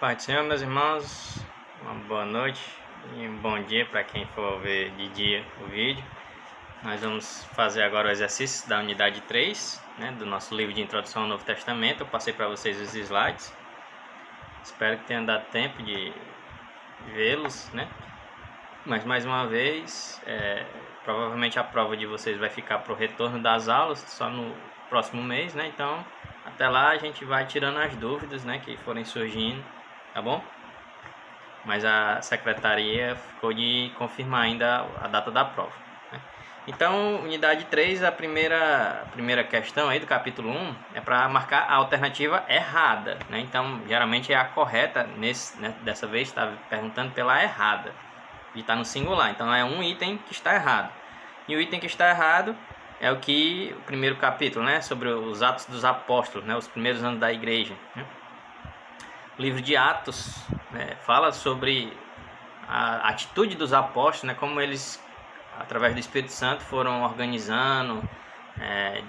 Pai do Senhor, meus irmãos, uma boa noite e um bom dia para quem for ver de dia o vídeo. Nós vamos fazer agora o exercício da unidade 3, do nosso livro de Introdução ao Novo Testamento. Eu passei para vocês os slides. Espero que tenha dado tempo de vê-los, Mas mais uma vez, provavelmente a prova de vocês vai ficar para o retorno das aulas só no próximo mês, Então, até lá a gente vai tirando as dúvidas, que forem surgindo, tá bom? Mas a secretaria ficou de confirmar ainda a data da prova, Então, unidade 3, a primeira questão aí do capítulo 1 é para marcar a alternativa errada, Então, geralmente é a correta, dessa vez está perguntando pela errada, e está no singular, então é um item que está errado. E o item que está errado é o primeiro capítulo, sobre os Atos dos Apóstolos, os primeiros anos da igreja, O livro de Atos fala sobre a atitude dos apóstolos, como eles, através do Espírito Santo, foram organizando,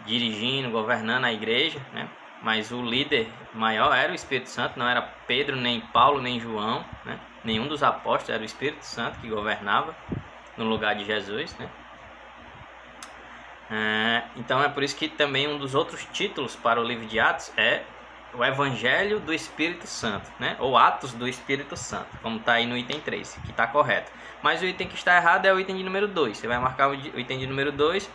dirigindo, governando a igreja, Mas o líder maior era o Espírito Santo, não era Pedro, nem Paulo, nem João, Nenhum dos apóstolos, era o Espírito Santo que governava no lugar de Jesus, Então é por isso que também um dos outros títulos para o livro de Atos é o Evangelho do Espírito Santo, ou Atos do Espírito Santo, como está aí no item 3, que está correto. Mas o item que está errado é o item de número 2. Você vai marcar o item de número 2,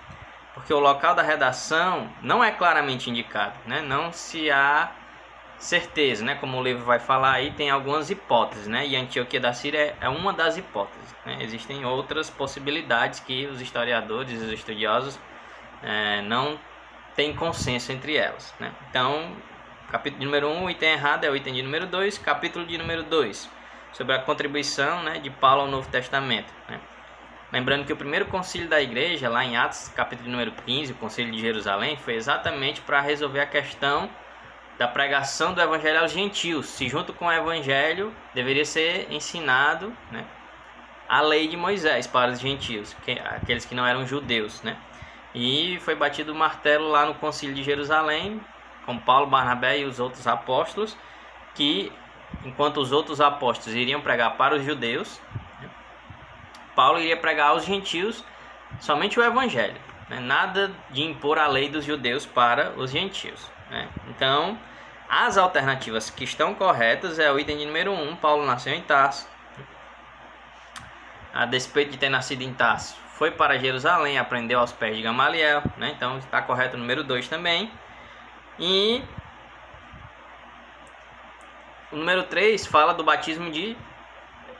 porque o local da redação não é claramente indicado, Não se há certeza, Como o livro vai falar aí, tem algumas hipóteses, E Antioquia da Síria é uma das hipóteses, Existem outras possibilidades que os historiadores e os estudiosos não têm consenso entre elas, Então, capítulo de número 1, o item errado é o item de número 2. Capítulo de número 2, sobre a contribuição de Paulo ao Novo Testamento, Lembrando que o primeiro concílio da igreja, lá em Atos, capítulo número 15, o concílio de Jerusalém, foi exatamente para resolver a questão da pregação do evangelho aos gentios. Se junto com o evangelho deveria ser ensinado a lei de Moisés para os gentios, aqueles que não eram judeus, E foi batido o martelo lá no concílio de Jerusalém, com Paulo, Barnabé e os outros apóstolos, que enquanto os outros apóstolos iriam pregar para os judeus, Paulo iria pregar aos gentios somente o evangelho, Nada de impor a lei dos judeus para os gentios, Então, as alternativas que estão corretas é o item de número 1, Paulo nasceu em Tarso. A despeito de ter nascido em Tarso, foi para Jerusalém, aprendeu aos pés de Gamaliel, Então está correto o número 2 também. E o número 3 fala do batismo de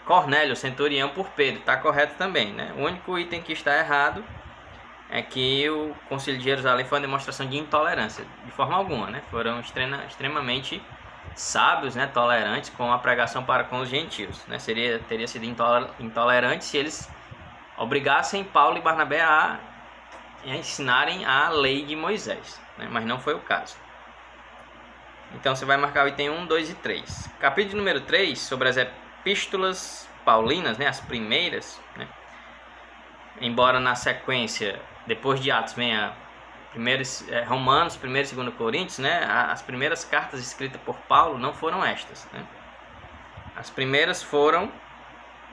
Cornélio, centurião, por Pedro. Está correto também, O único item que está errado é que o concílio de Jerusalém foi uma demonstração de intolerância, de forma alguma, Foram extremamente sábios, tolerantes com a pregação para com os gentios, Teria sido intolerante se eles obrigassem Paulo e Barnabé a ensinarem a lei de Moisés, Mas não foi o caso. Então você vai marcar o item 1, 2 e 3. Capítulo número 3, sobre as epístolas paulinas, as primeiras, Embora na sequência, depois de Atos, venha Romanos, 1º e 2º Coríntios, As primeiras cartas escritas por Paulo não foram estas, As primeiras foram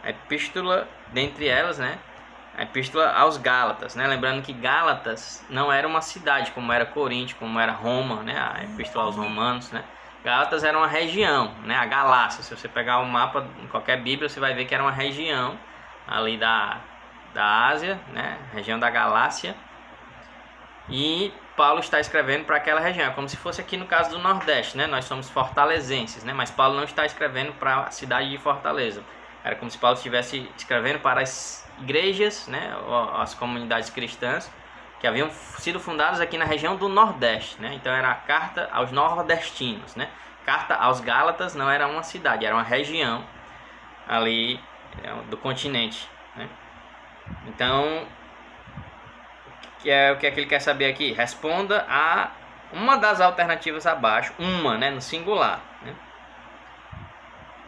a epístola, dentre elas, a epístola aos Gálatas, Lembrando que Gálatas não era uma cidade, como era Corinto, como era Roma, A epístola aos Romanos, Gálatas era uma região, a Galácia. Se você pegar o mapa em qualquer bíblia, você vai ver que era uma região ali da Ásia, região da Galácia. E Paulo está escrevendo para aquela região, é como se fosse aqui no caso do Nordeste, Nós somos fortalezenses, Mas Paulo não está escrevendo para a cidade de Fortaleza. Era como se Paulo estivesse escrevendo para as igrejas, as comunidades cristãs que haviam sido fundadas aqui na região do Nordeste, Então era a carta aos nordestinos, Carta aos Gálatas não era uma cidade, era uma região ali do continente, Então, o que é que ele quer saber aqui? Responda a uma das alternativas abaixo, no singular,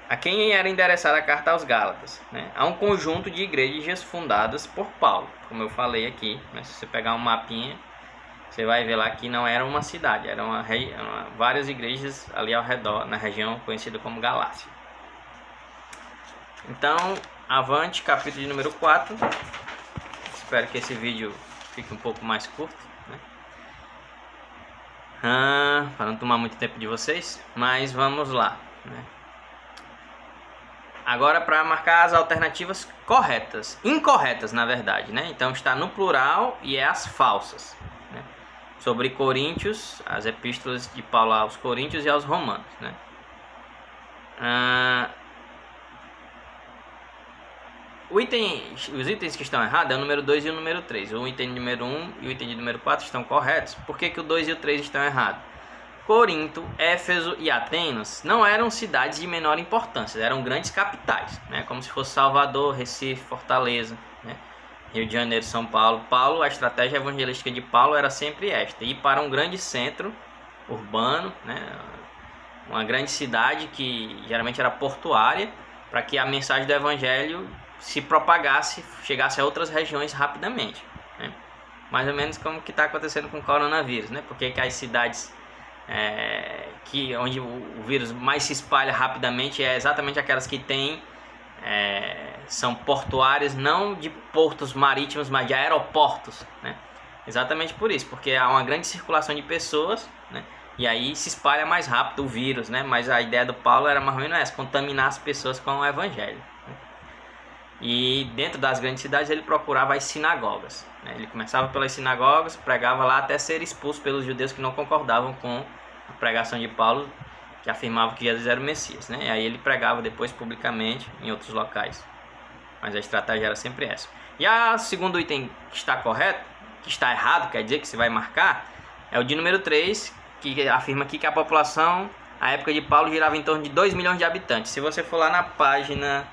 A quem era endereçada a carta aos Gálatas? Há um conjunto de igrejas fundadas por Paulo, como eu falei aqui, se você pegar um mapinha, você vai ver lá que não era uma cidade, eram várias igrejas ali ao redor, na região conhecida como Galácia. Então, avante, capítulo de número 4. Espero que esse vídeo fique um pouco mais curto, né? Para não tomar muito tempo de vocês, mas vamos lá, né? Agora para marcar as alternativas corretas, incorretas na verdade, né? Então está no plural e é as falsas, né? Sobre Coríntios, as epístolas de Paulo aos Coríntios e aos Romanos, né? Os itens que estão errados é o número 2 e o número 3. O item número 1 e o item número 4 estão corretos. Por que o 2 e o 3 estão errados? Corinto, Éfeso e Atenas não eram cidades de menor importância, eram grandes capitais, né? Como se fosse Salvador, Recife, Fortaleza, né? Rio de Janeiro, São Paulo. A estratégia evangelística de Paulo era sempre esta: ir para um grande centro urbano, né? Uma grande cidade que geralmente era portuária, para que a mensagem do evangelho se propagasse, chegasse a outras regiões rapidamente, né? Mais ou menos como que está acontecendo com o coronavírus, né? Porque as cidades onde o vírus mais se espalha rapidamente é exatamente aquelas que são portuárias, não de portos marítimos, mas de aeroportos, né? Exatamente por isso, porque há uma grande circulação de pessoas, né? E aí se espalha mais rápido o vírus, né? Mas a ideia do Paulo era mais ou menos essa: contaminar as pessoas com o evangelho, né? E dentro das grandes cidades ele procurava as sinagogas, né? Ele começava pelas sinagogas, pregava lá até ser expulso pelos judeus que não concordavam com a pregação de Paulo, que afirmava que Jesus era o Messias, né? E aí ele pregava depois publicamente em outros locais. Mas a estratégia era sempre essa. E o segundo item que está correto, que está errado, quer dizer que você vai marcar, é o de número 3, que afirma aqui que a população, à época de Paulo, girava em torno de 2 milhões de habitantes. Se você for lá na página...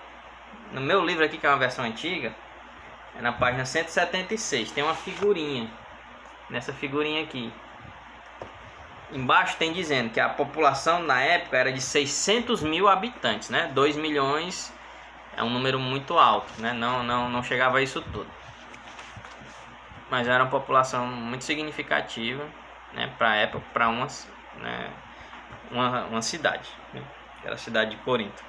No meu livro aqui, que é uma versão antiga, é na página 176, tem uma figurinha. Nessa figurinha aqui, embaixo tem dizendo que a população na época era de 600 mil habitantes, né? 2 milhões é um número muito alto, né? Não chegava a isso tudo. Mas era uma população muito significativa, né? Para a época, para uma cidade, né? Era a cidade de Corinto.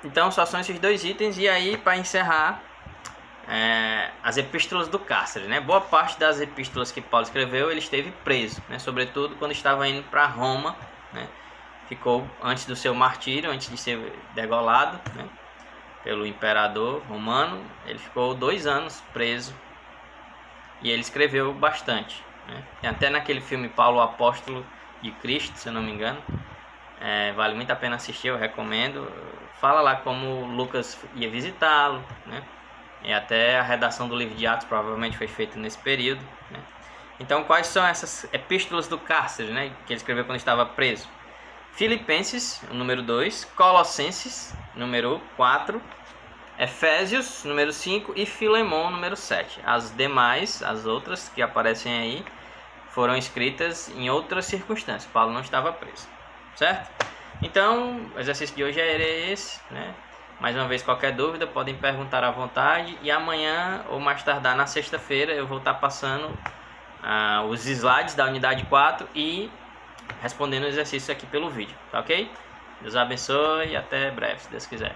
Então só são esses dois itens. E aí, para encerrar, as epístolas do cárcere, né? Boa parte das epístolas que Paulo escreveu ele esteve preso, né? Sobretudo quando estava indo para Roma, né? Ficou antes do seu martírio, antes de ser degolado, né? Pelo imperador romano. Ele ficou 2 anos preso e ele escreveu bastante, né? E até naquele filme Paulo, o Apóstolo de Cristo, se eu não me engano, vale muito a pena assistir, eu recomendo. Fala lá como Lucas ia visitá-lo, né? E até a redação do livro de Atos provavelmente foi feita nesse período, né? Então, quais são essas epístolas do cárcere, né? Que ele escreveu quando estava preso? Filipenses, número 2, Colossenses, número 4, Efésios, número 5 e Filemon, número 7. As demais, as outras que aparecem aí, foram escritas em outras circunstâncias. Paulo não estava preso. Certo? Então, o exercício de hoje é esse, né? Mais uma vez, qualquer dúvida, podem perguntar à vontade. E amanhã, ou mais tardar na sexta-feira, eu vou estar passando os slides da unidade 4 e respondendo o exercício aqui pelo vídeo, tá ok? Deus abençoe e até breve, se Deus quiser.